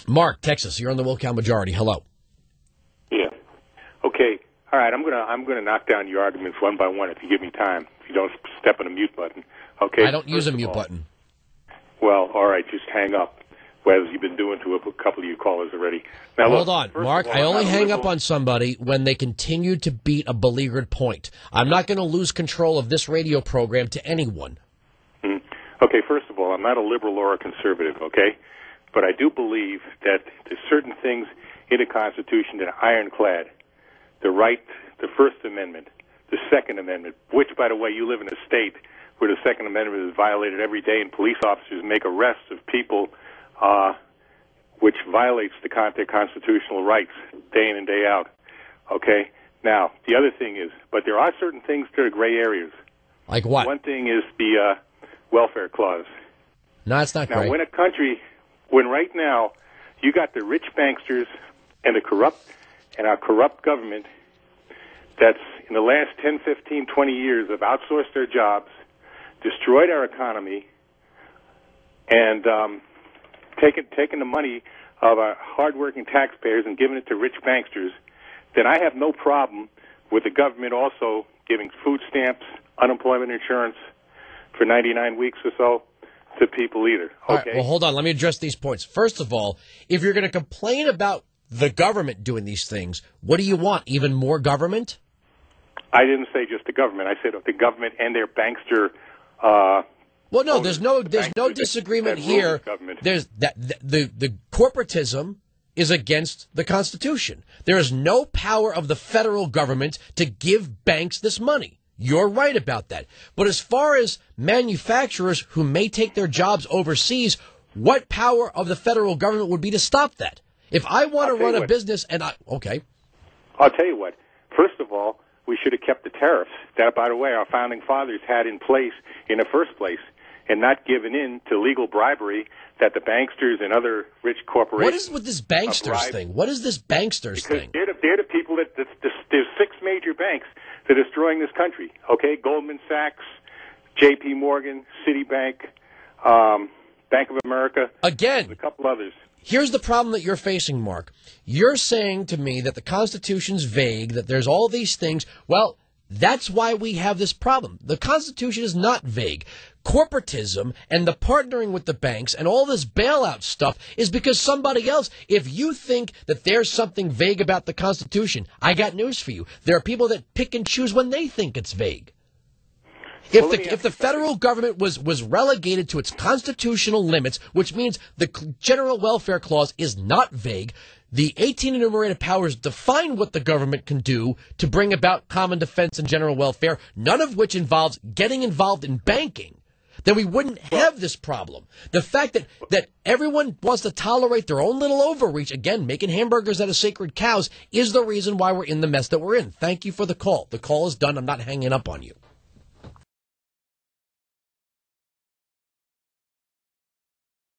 Mark, Texas, you're on the Wilkow Majority. Hello. Yeah. Okay. All right. I'm gonna knock down your arguments one by one if you give me time. If you don't step on the mute button. Okay. I don't use a mute button. Well, all right. Just hang up, as you've been doing to a couple of you callers already. Now, hold on, Mark. I only hang up on somebody when they continue to beat a beleaguered point. I'm not going to lose control of this radio program to anyone. Okay. First of all, I'm not a liberal or a conservative. Okay. But I do believe that there's certain things in the Constitution that are ironclad. The right, the First Amendment, the Second Amendment, which, by the way, you live in a state where the Second Amendment is violated every day and police officers make arrests of people which violates their constitutional rights day in and day out. Okay? Now, the other thing is, but there are certain things that are gray areas. Like what? One thing is the welfare clause. No, it's not gray. Now, when right now you got the rich banksters and our corrupt government that's in the last 10, 15, 20 years have outsourced their jobs, destroyed our economy, and taken the money of our hardworking taxpayers and given it to rich banksters, then I have no problem with the government also giving food stamps, unemployment insurance for 99 weeks or so to people either. Okay? All right, well, hold on. Let me address these points. First of all, if you're going to complain about the government doing these things, what do you want? Even more government? I didn't say just the government. I said the government and their bankster. Well, no, there's no disagreement here. There's the corporatism is against the Constitution. There is no power of the federal government to give banks this money. You're right about that. But as far as manufacturers who may take their jobs overseas, what power of the federal government would be to stop that? If I want to run a business okay. I'll tell you what. First of all, we should have kept the tariffs that, by the way, our founding fathers had in place in the first place and not given in to legal bribery that the banksters and other rich corporations. What is with this banksters thing? What is this banksters thing? They're the people there's six major banks that are destroying this country. Okay, Goldman Sachs, J.P. Morgan, Citibank, Bank of America. Again, a couple others. Here's the problem that you're facing, Mark. You're saying to me that the Constitution's vague, that there's all these things. Well, that's why we have this problem. The Constitution is not vague. Corporatism and the partnering with the banks and all this bailout stuff is because somebody else. If you think that there's something vague about the Constitution, I got news for you. There are people that pick and choose when they think it's vague. If the federal government was relegated to its constitutional limits, which means the general welfare clause is not vague, the 18 enumerated powers define what the government can do to bring about common defense and general welfare, none of which involves getting involved in banking, then we wouldn't have this problem. The fact that everyone wants to tolerate their own little overreach, again, making hamburgers out of sacred cows, is the reason why we're in the mess that we're in. Thank you for the call. The call is done. I'm not hanging up on you.